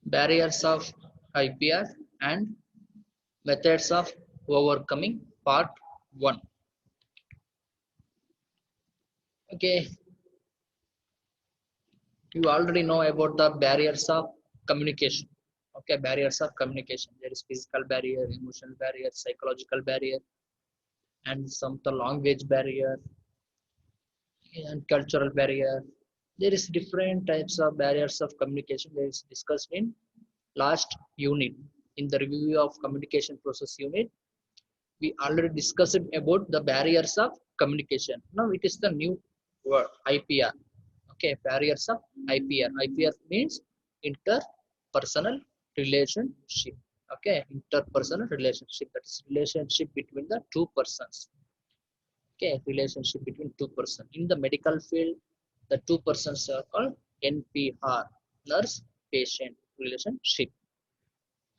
barriers of IPR and methods of overcoming part 1. Okay, you already know about the barriers of communication. Okay, barriers of communication. There is physical barrier, emotional barrier, psychological barrier, and some the language barrier and cultural barrier. There is different types of barriers of communication that is discussed in last unit. In the review of communication process unit, we already discussed about the barriers of communication. Now it is the new word IPR. Okay, barriers of IPR. IPR means interpersonal relationship. Okay, interpersonal relationship. That is relationship between the two persons. Okay, relationship between two persons. In the medical field, the two persons are called NPR, nurse patient relationship.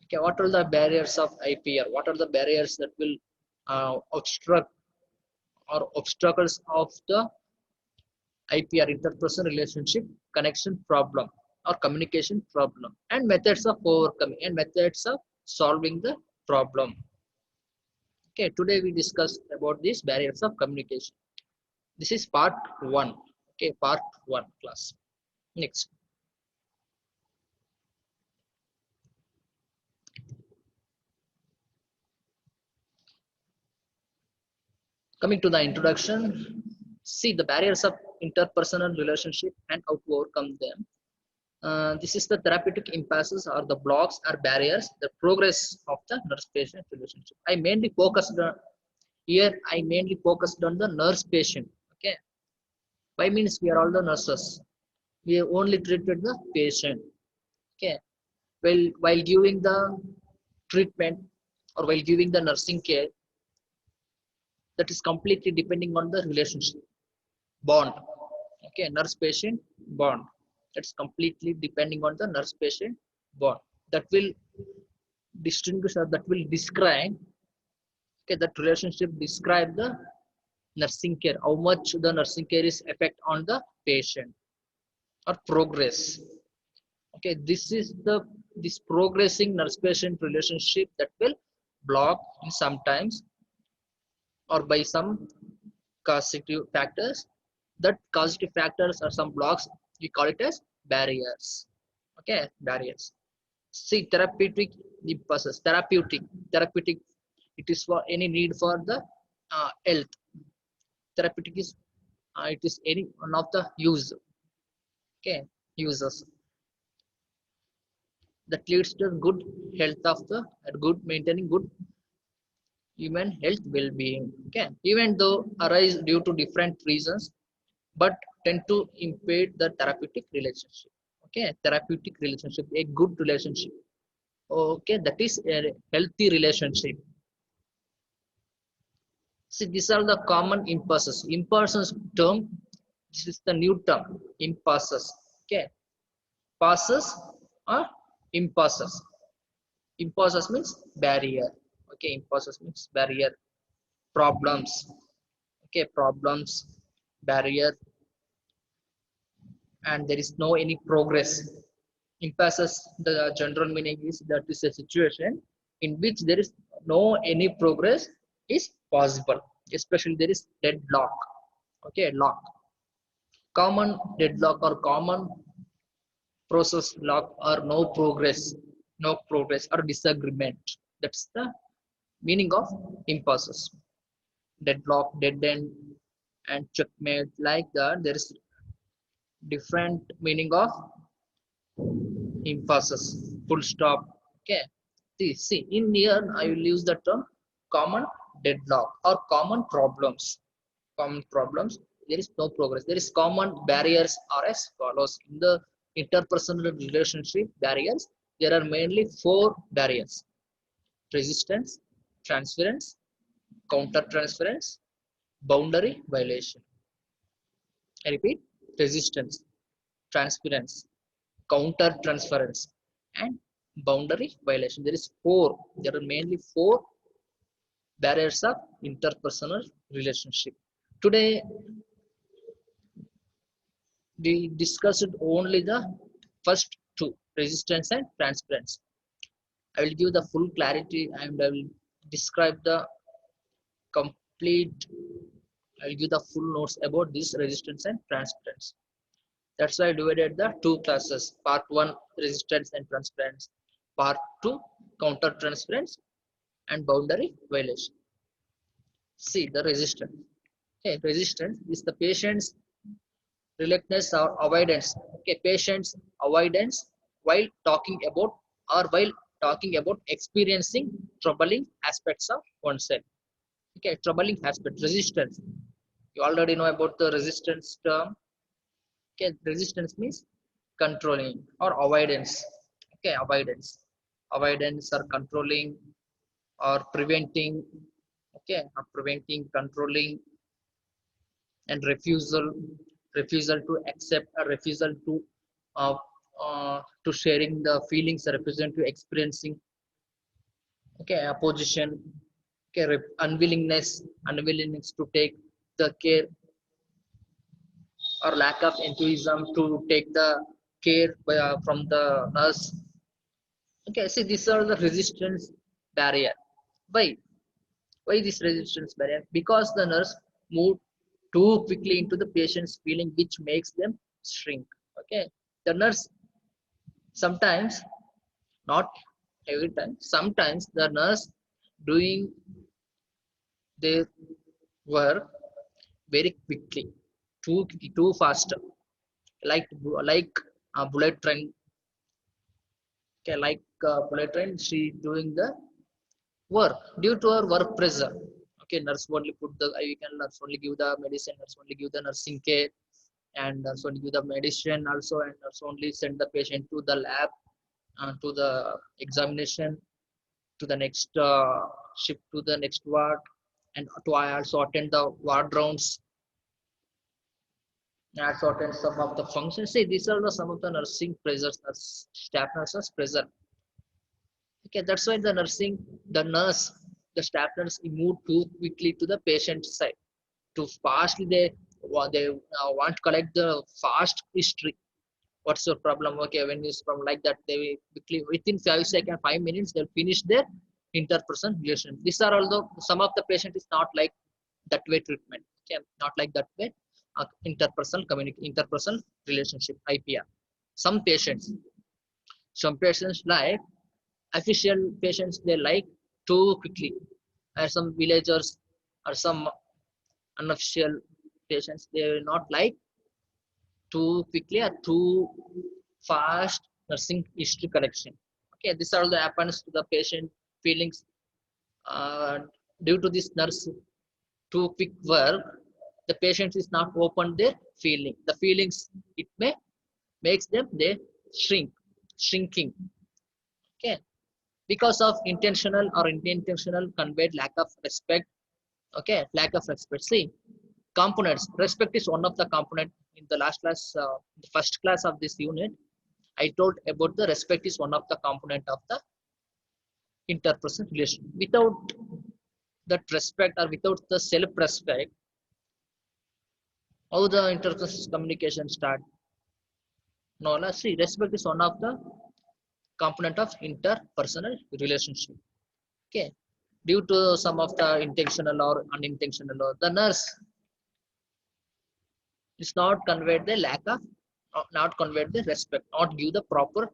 Okay, what are the barriers of IPR? What are the barriers that will obstruct or obstacles of the IPR, interpersonal relationship connection problem or communication problem, and methods of overcoming and methods of solving the problem. Okay, today we discuss about these barriers of communication. This is part 1. Okay, part 1 class. Next, coming to the introduction, see the barriers of interpersonal relationship and how to overcome them. This is the therapeutic impasses or the blocks or barriers, the progress of the nurse-patient relationship. I mainly focused on here. I mainly focused on the nurse-patient. Okay, why means we are all the nurses. We only treated the patient. Okay, while giving the treatment or while giving the nursing care, that is completely depending on the relationship bond. Okay, nurse patient bond, that's completely depending on the nurse patient bond that will distinguish or that will describe. Okay, that relationship describe the nursing care, how much the nursing care is effect on the patient or progress. Okay, this is the this progressing nurse patient relationship that will block in sometimes or by some causative factors. That causative factors are some blocks, we call it as barriers. Okay, barriers. See, therapeutic impulses. Therapeutic, it is for any need for the health. Therapeutic is it is any one of the use. Okay, users that leads to good health of the good maintaining good human health well-being. Okay, even though arise due to different reasons, but tend to impede the therapeutic relationship. Okay, therapeutic relationship, a good relationship. Okay, that is a healthy relationship. See, these are the common impulses. Impulses term, this is the new term, impulses. Okay, passes or impulses. Impulses means barrier. Okay, impulses means barrier. Problems. Okay, problems, barrier, and there is no any progress. Impasses, the general meaning is that is a situation in which there is no any progress is possible, especially there is deadlock. Okay, lock, common deadlock or common process lock or no progress or disagreement. That's the meaning of impasses. Deadlock, dead end, and checkmate, like that there is different meaning of emphasis, full stop. Okay, see in here I will use the term common deadlock or common problems. Common problems, there is no progress, there is common barriers are as follows. In the interpersonal relationship barriers, there are mainly 4 barriers: resistance, transference, counter transference, boundary violation. I repeat: resistance, transference, counter transference, and boundary violation. There is 4. There are mainly 4 barriers of interpersonal relationship. Today we discussed only the first 2. resistance and transference. I will give the full clarity and I will describe the complete, I will give the full notes about this resistance and transference. That's why I divided the two classes. Part 1 resistance and transference. Part 2 counter transference and boundary violation. See the resistance. Okay, resistance is the patient's reluctance or avoidance. Okay, patient's avoidance while talking about or while talking about experiencing troubling aspects of oneself. Okay, troubling aspect, resistance. You already know about the resistance term. Okay, resistance means controlling or avoidance. Okay, avoidance or controlling or preventing. Okay, or preventing, controlling, and refusal to accept, a refusal uh, to sharing the feelings, a refusal to experiencing. Okay, opposition. Okay, unwillingness to take the care or lack of enthusiasm to take the care from the nurse. Okay, see, these are the resistance barrier. Why why this resistance barrier? Because the nurse moved too quickly into the patient's feeling, which makes them shrink. Okay, the nurse sometimes, not every time, sometimes the nurse doing their work very quickly, too fast, like a bullet train. Okay, like bullet train, she doing the work due to her work pressure. Okay, nurse only put the IV, can nurse only give the medicine, nurse only give the nursing care, and nurse only give the medicine also, and nurse only send the patient to the lab, to the examination, to the next shift, to the next ward, and to I also attend the ward rounds, and also attend some of the functions. See, these are the some of the nursing pressures, staff nurses pressure. Okay, that's why the nurse, the staff nurse move too quickly to the patient side. Too fastly, they want to collect the fast history. What's your problem? Okay, when it's from like that, they will quickly within 5 seconds, 5 minutes, they'll finish their interpersonal relation. These are although some of the patient is not like that way treatment. Okay, not like that way. Interpersonal relationship (IPR). Some patients, like official patients, they like too quickly. Some villagers or some unofficial patients, they will not like too quickly or too fast nursing history collection. Okay, this all the happens to the patient feelings, uh, due to this nurse too quick work. The patient is not open their feeling. The feelings, it may makes them they shrinking. Okay, because of intentional or unintentional conveyed lack of respect. Okay, lack of respect. See, components, respect is one of the component. In the last class, the first class of this unit, I told about the respect is one of the component of the interpersonal relation. Without that respect or without the self-respect, how the interpersonal communication start? No, let's see, respect is one of the component of interpersonal relationship. Okay, due to some of the intentional or unintentional, or the nurse is not conveyed the lack of, not conveyed the respect, not give the proper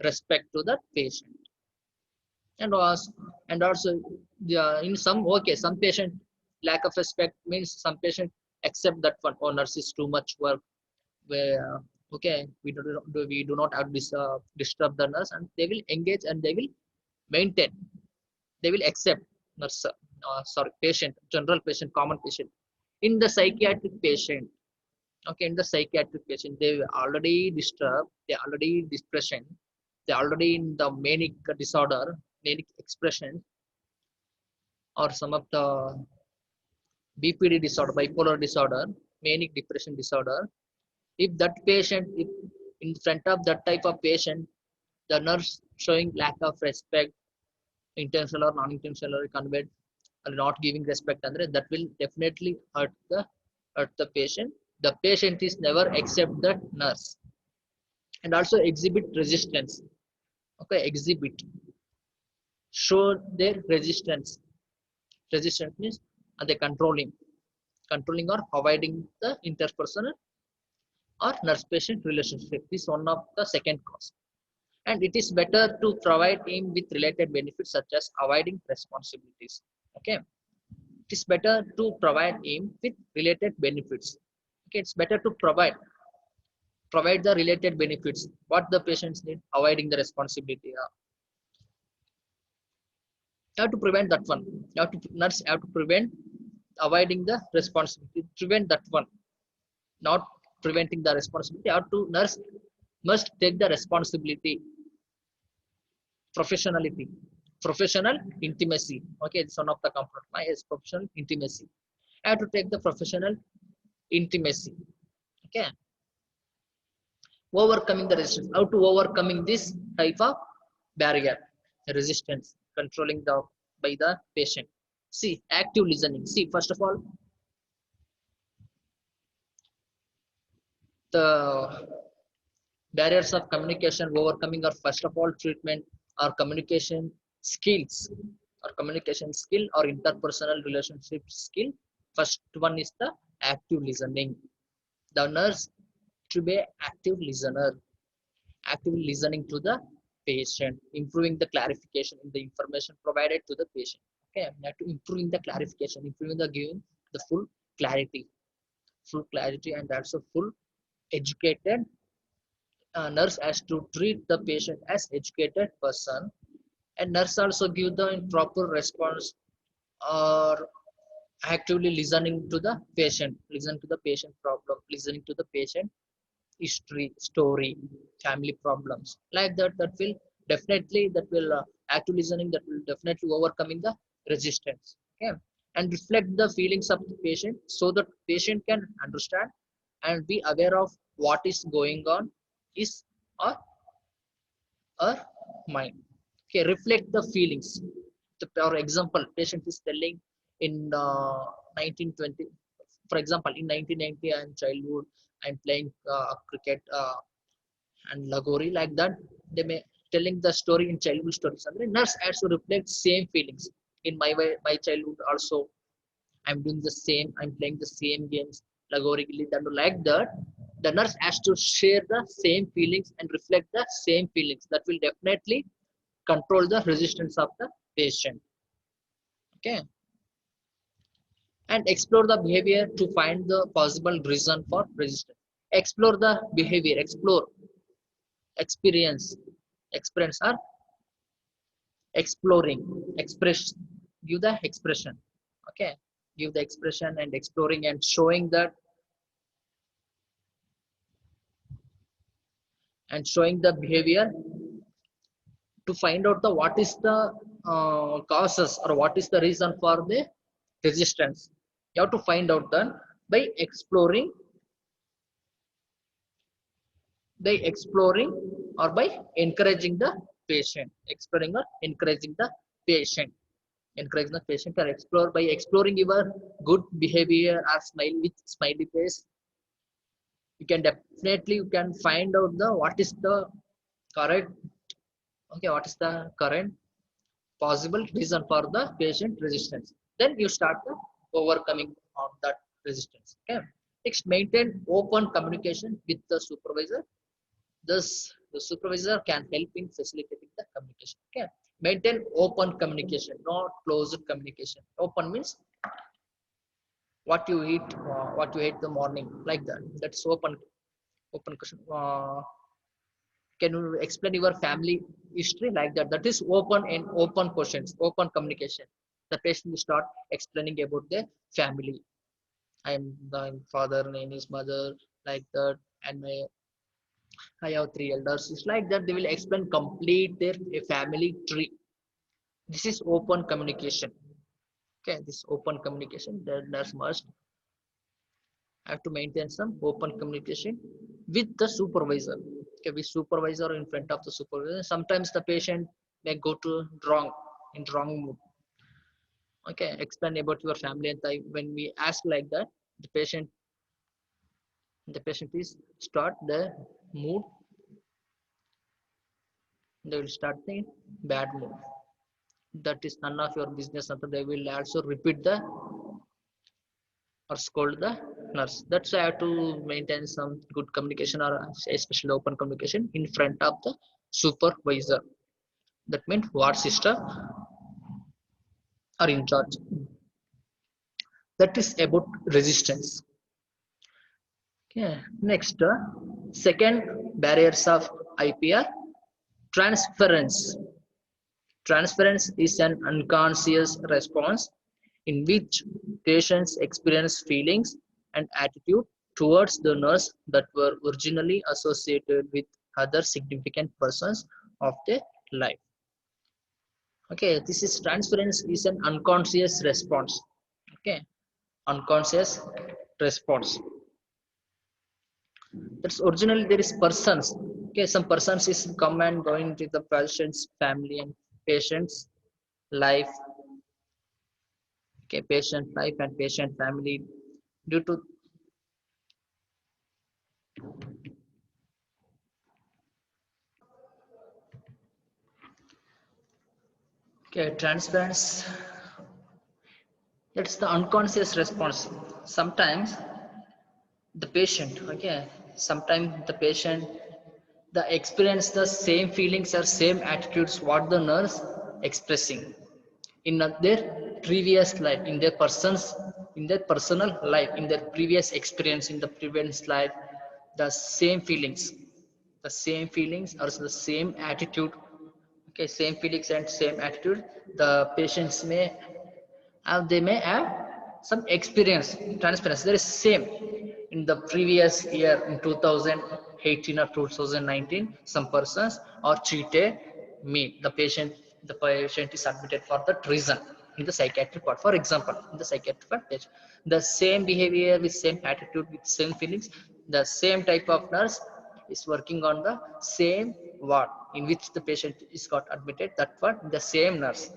respect to the patient. And also yeah, in some, okay, some patient lack of respect means some patient accept that one, oh, nurse is too much work, where okay, we do not have this disturb the nurse, and they will engage and they will maintain, they will accept nurse, sorry, patient, general patient, common patient. In the psychiatric patient, okay, in the psychiatric patient, they already disturbed, they already depression, they already in the manic disorder, manic expression, or some of the BPD disorder, bipolar disorder, manic depression disorder. If that patient, if in front of that type of patient, the nurse showing lack of respect, intentional or non-intentional, conveyed or not giving respect, andre, that will definitely hurt the patient. The patient is never accept that nurse. and also exhibit resistance. Okay, exhibit, show their resistance. Resistance means they controlling or avoiding the interpersonal or nurse patient relationship is one of the second cause. And it is better to provide him with related benefits such as avoiding responsibilities. Okay, it is better to provide him with related benefits. Okay, it's better to provide the related benefits what the patients need, avoiding the responsibility. You have to prevent that one. You have to nurse have to prevent avoiding the responsibility, prevent that one, not preventing the responsibility. You have to nurse must take the responsibility. Professionality, professional intimacy. Okay, it's one of the component. Is professional intimacy. I have to take the professional intimacy. Okay, overcoming the resistance. How to overcoming this type of barrier, resistance, controlling the by the patient. See, active listening. See, first of all, the barriers of communication overcoming are first of all treatment or communication skills, or communication skill or interpersonal relationship skill. First one is the active listening. The nurse to be active listener, actively listening to the patient, improving the clarification in the information provided to the patient. Okay, we have to improving the clarification, improving the giving the full clarity and also full educated. Nurse has to treat the patient as educated person, and nurse also give the proper response or actively listening to the patient, listen to the patient problem, listening to the patient history, story, family problems, like that. That will definitely, that will active listening, that will definitely overcoming the resistance. Okay, and reflect the feelings of the patient so that patient can understand and be aware of what is going on is or or mind. Okay, reflect the feelings. For example, patient is telling in 1920, for example, in 1990, I'm childhood, I'm playing cricket and lagori, like that. They may telling the story in childhood stories. And the nurse has to reflect same feelings. In my way, my childhood also, I'm doing the same. I'm playing the same games, lagori, gilli dandu, like that. The nurse has to share the same feelings and reflect the same feelings. That will definitely control the resistance of the patient. Okay, and explore the behavior to find the possible reason for resistance. Explore the behavior, explore, experience, experience or exploring, express, give the expression. Okay, give the expression and exploring and showing that, and showing the behavior to find out the what is the causes or what is the reason for the resistance. You have to find out that by exploring or by encouraging the patient, exploring or encouraging the patient, encourage the patient or explore by exploring your good behavior or smile with smiley face. You can definitely, you can find out the what is the correct. Okay, what is the current possible reason for the patient resistance, then you start the overcoming of that resistance. Okay, next, maintain open communication with the supervisor. Thus the supervisor can help in facilitating the communication. Okay, maintain open communication, not closed communication. Open means what you eat, what you ate the morning, like that. That's open question. Can you explain your family history, like that? That is open, and open questions, open communication. The patient will start explaining about their family. I'm my father name is mother, like that, and I have three elders. It's like that. They will explain complete their a family tree. This is open communication. Okay, this open communication. The nurse must have to maintain some open communication with the supervisor. Okay, with supervisor, in front of the supervisor. Sometimes the patient may go to wrong, in wrong mood. Okay, explain about your family, and when we ask like that, the patient is start the mood They will start the bad mood. That is none of your business. And they will also repeat the or scold the nurse. That's why I have to maintain some good communication or especially open communication in front of the supervisor. That means ward sister are in charge. That is about resistance. Okay. Next, second barriers of IPR, transference. Transference is an unconscious response in which patients experience feelings and attitude towards the nurse that were originally associated with other significant persons of their life. Okay, this is transference is an unconscious response. Okay, unconscious response. That's originally there is persons. Okay, some persons is come and going to the patient's family and patient's life. Okay, patient life and patient family due to okay transference. That's the unconscious response. Sometimes the patient, okay, sometimes the patient the experience the same feelings or same attitudes what the nurse expressing in their previous life, in their persons, in their personal life, in their previous experience, in the previous life, the same feelings, the same feelings or the same attitude. Okay, same feelings and same attitude the patients may they may have some experience transparency there is same in the previous year in 2018 or 2019 some persons are cheated me the patient is admitted for that reason in the psychiatric part. For example, in the psychiatric part the same behavior with same attitude with same feelings, the same type of nurse is working on the same ward in which the patient is got admitted, that one the same nurse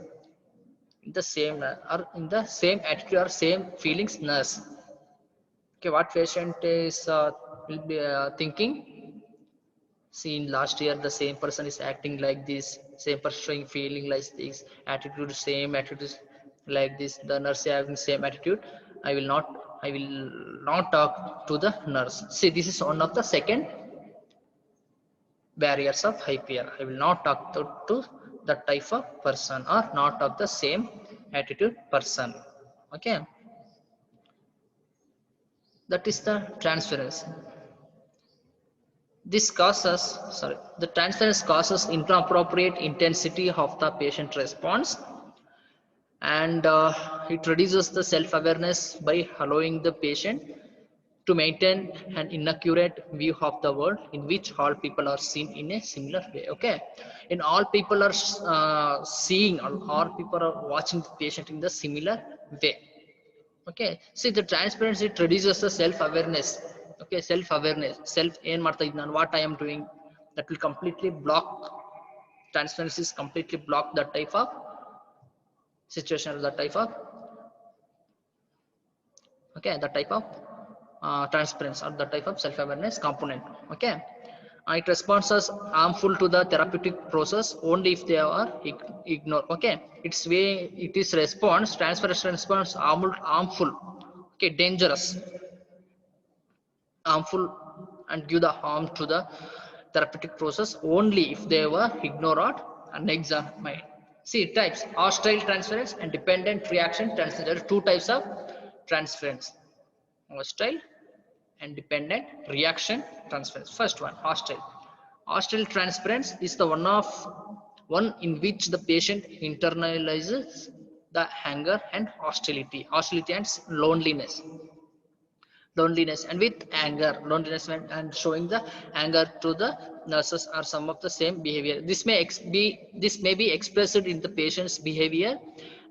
in the same or in the same attitude or same feelings nurse. Okay, what patient is will be thinking, see in last year the same person is acting like this, same person showing feeling like this attitude, same attitude like this, the nurse having same attitude, I will not talk to the nurse. See, this is one of the second barriers of hyper. I will not talk to that type of person or not of the same attitude person. Okay, that is the transference. This causes, sorry, the transference causes inappropriate intensity of the patient response, and it reduces the self-awareness by allowing the patient to maintain an inaccurate view of the world in which all people are seen in a similar way. Okay, in all people are seeing, all people are watching the patient in the similar way. Okay, see the transparency, it reduces the self-awareness. Okay, self-awareness, self ಏನ್ ಮಾಡ್ತಾ ಇದ್ದೀನಿ ನಾನು, what I am doing, that will completely block, transparency is completely block that type of situation or that type of, okay, the type of transparency or the type of self-awareness component. Okay, it responds as harmful to the therapeutic process only if they are ignored. Okay, its way, it is response, transference response harmful, okay, dangerous, harmful, and give the harm to the therapeutic process only if they were ignored and examined. See types: hostile transference and dependent reaction transference. There are two types of transference: hostile and dependent reaction transference. First one, hostile. Hostile transference is the one in which the patient internalizes the anger and hostility and loneliness, and with anger, loneliness, and showing the anger to the nurses are some of the same behavior. This may be expressed in the patient's behavior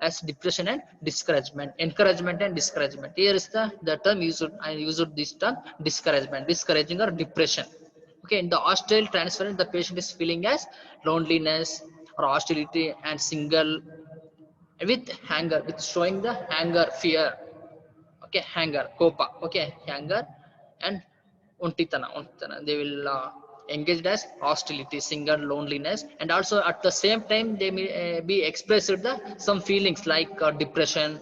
as depression and discouragement, encouragement and discouragement. Here is the term used, I used this term, discouragement, discouraging or depression. Okay, in the hostile transference the patient is feeling as loneliness or hostility and single, with anger, with showing the anger, fear. Okay, anger, kopa. Okay, anger and untitana, they will engaged as hostility, single loneliness, and also at the same time they may be expressed the some feelings like depression,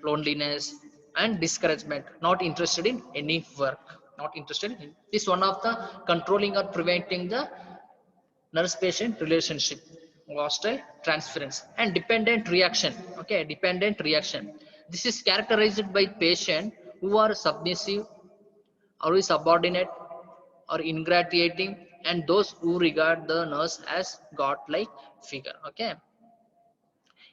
loneliness, and discouragement. Not interested in any work. Not interested in this one of the controlling or preventing the nurse-patient relationship, hostile transference, and dependent reaction. Okay, dependent reaction. This is characterized by patient who are submissive or subordinate or ingratiating, and those who regard the nurse as god-like figure. Okay,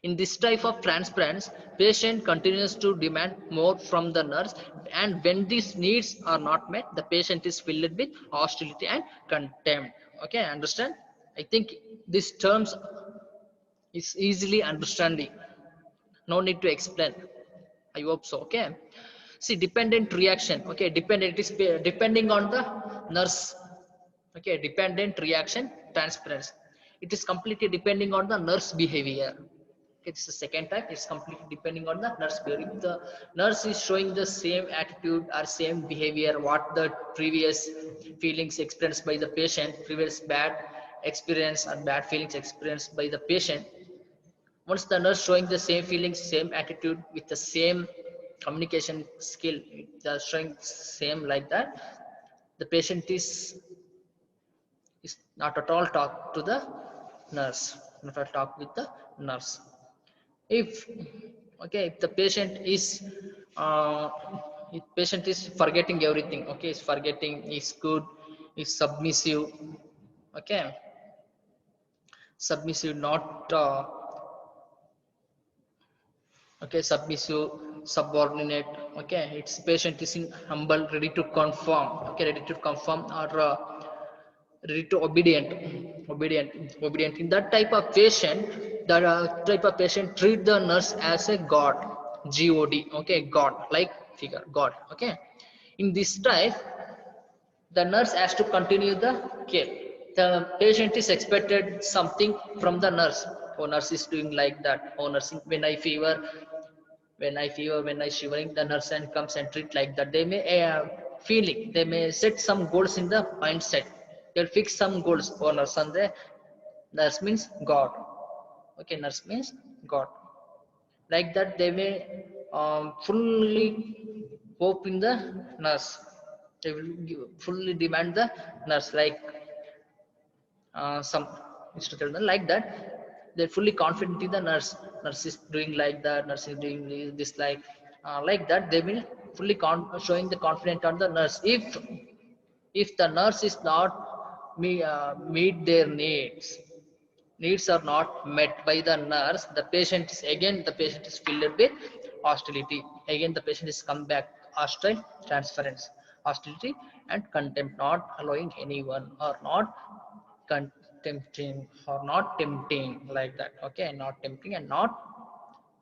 in this type of transference, patient continues to demand more from the nurse, and when these needs are not met, the patient is filled with hostility and contempt. Okay, understand? I think these terms is easily understanding. No need to explain. I hope so. Okay. See, dependent reaction. Okay, dependent is depending on the nurse. Okay, dependent reaction transference. It is completely depending on the nurse behavior. It's the second type. It's completely depending on the nurse behavior. If the nurse is showing the same attitude or same behavior, what the previous feelings experienced by the patient, previous bad experience and bad feelings experienced by the patient, once the nurse showing the same feelings, same attitude with the same communication skill, the showing same like that, the patient is not at all talk to the nurse, not at all talk with the nurse. If okay, if the patient is uh, if patient is forgetting everything, okay, is forgetting, is good, is submissive, okay, submissive, not okay, submissive, subordinate, okay, its patient is in humble, ready to conform, okay, ready to conform, or ready to obedient. In that type of patient, that type of patient treat the nurse as a god, god, okay, god like figure, god. Okay, in this type, the nurse has to continue the care. The patient is expected something from the nurse. Oh, nurse is doing like that. Oh, nursing, when I fever, when I shivering, the nurse and comes and treat like that. They may feeling, they may set some goals in the mindset. They'll fix some goals for nurse, and the nurse means god. Okay, nurse means god. Like that, they may fully hope in the nurse. They will fully demand the nurse, like some institution like that. They're fully confident in the nurse. Nurse is doing like that, nurse is doing this like that. They will fully showing the confidence on the nurse. If the nurse is not meet their needs are not met by the nurse, the patient is again, the patient is filled with hostility. Again, the patient is come back hostile transference, hostility and contempt, not allowing anyone, or not contempting, or not tempting, like that. Okay, not tempting and not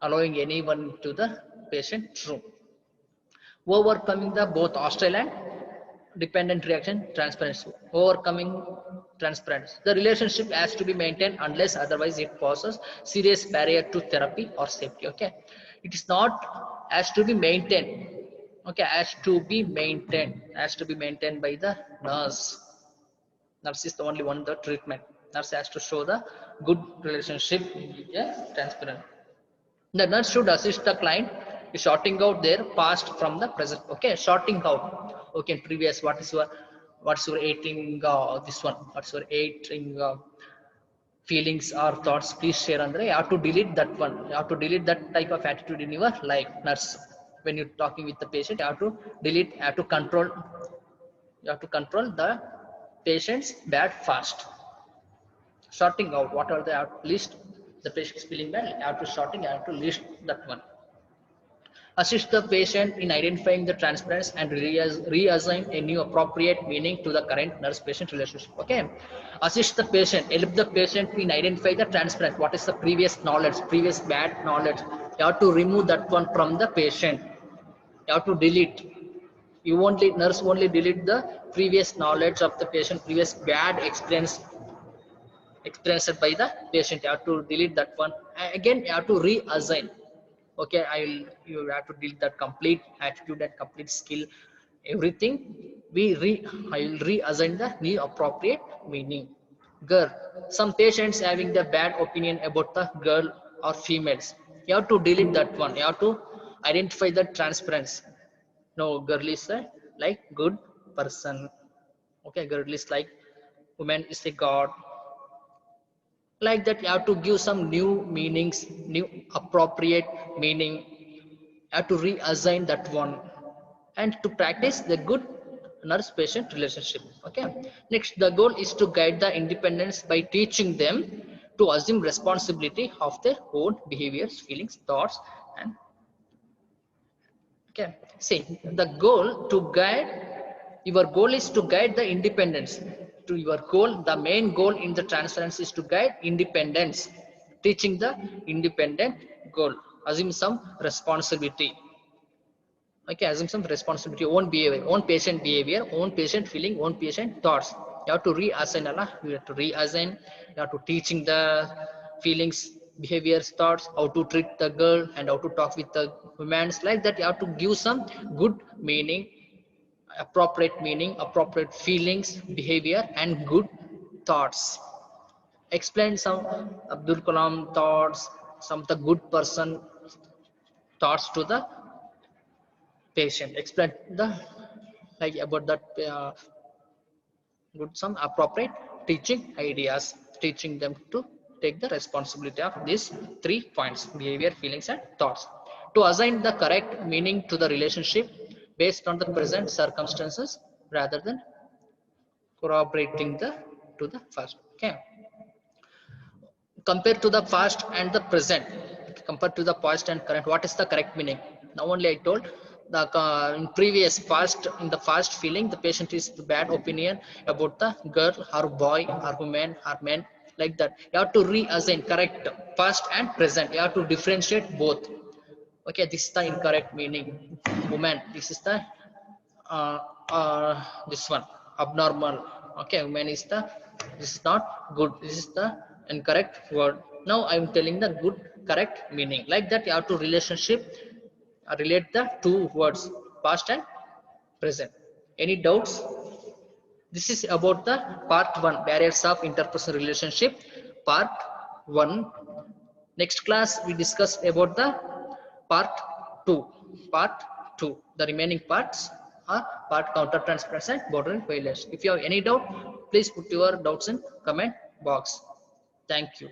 allowing anyone to the patient room. Overcoming the both hostile and dependent reaction transparency. Overcoming transparency, the relationship has to be maintained unless otherwise it poses serious barrier to therapy or safety. Okay, it is not, has to be maintained. Okay, has to be maintained by the nurse. Nurse is the only one, the treatment. Nurse has to show the good relationship. Yeah, transparent. The nurse should assist the client in sorting out their past from the present. Okay, sorting out. Okay, previous, what's your eating, this one, what's your eating feelings or thoughts, please share. Andre, you have to delete that one. You have to delete that type of attitude in your life, nurse. When you're talking with the patient, you have to delete, you have to control, you have to control the patient's bad fast. Sorting out what are the list, the patient is feeling bad, you have to sorting, you have to list that one. Assist the patient in identifying the transference and reassign a new appropriate meaning to the current nurse-patient relationship. Okay, assist the patient, help the patient in identify the transference. What is the previous knowledge, previous bad knowledge? You have to remove that one from the patient. You have to delete. You only, nurse only delete the previous knowledge of the patient, previous bad experience experienced by the patient. You have to delete that one. Again, you have to reassign. Okay, I will, you have to delete that complete attitude and complete skill everything I will reassign the new appropriate meaning. Girl, some patients having the bad opinion about the girl or females, you have to delete that one. You have to identify the transparency. No, girl is a like good person. Okay, girl is like woman is a god. Like that, you have to give some new meanings, new appropriate meaning. You have to reassign that one and to practice the good nurse patient relationship. Okay, next, the goal is to guide the independence by teaching them to assume responsibility of their own behaviors, feelings, thoughts, and okay, see, the goal to guide, your goal is to guide the independence. To your goal, the main goal in the transference is to guide independence, teaching the independent goal. Assume some responsibility. Okay, assume some responsibility, own behavior, own patient behavior, own patient feeling, own patient thoughts. You have to reassign, Allah. You have to reassign. You have to teaching the feelings, behaviors, thoughts, how to treat the girl and how to talk with the women. Like that, you have to give some good meaning, appropriate meaning, appropriate feelings, behavior, and good thoughts. Explain some Abdul Kalam thoughts, some of the good person thoughts to the patient. Explain the like about that good some appropriate teaching ideas, teaching them to take the responsibility of these 3 points: behavior, feelings, and thoughts. To assign the correct meaning to the relationship based on the present circumstances rather than corroborating the to the first. Okay, compared to the past and the present, compared to the past and current, what is the correct meaning? Now only I told the in previous past, in the past feeling, the patient is the bad opinion about the girl or boy or woman or man. Like that, you have to reassign correct past and present. You have to differentiate both. Okay, this is the incorrect meaning. Woman, this is the uh, uh, this one abnormal. Okay, woman is the, this is not good, this is the incorrect word. Now I am telling the good correct meaning. Like that, you have to relationship relate the two words, past and present. Any doubts? This is about the part 1, barriers of interpersonal relationship, part 1. Next class we discussed about the part 2. Part 2. The remaining parts are part counter transference and borderline violence. If you have any doubt, please put your doubts in comment box. Thank you.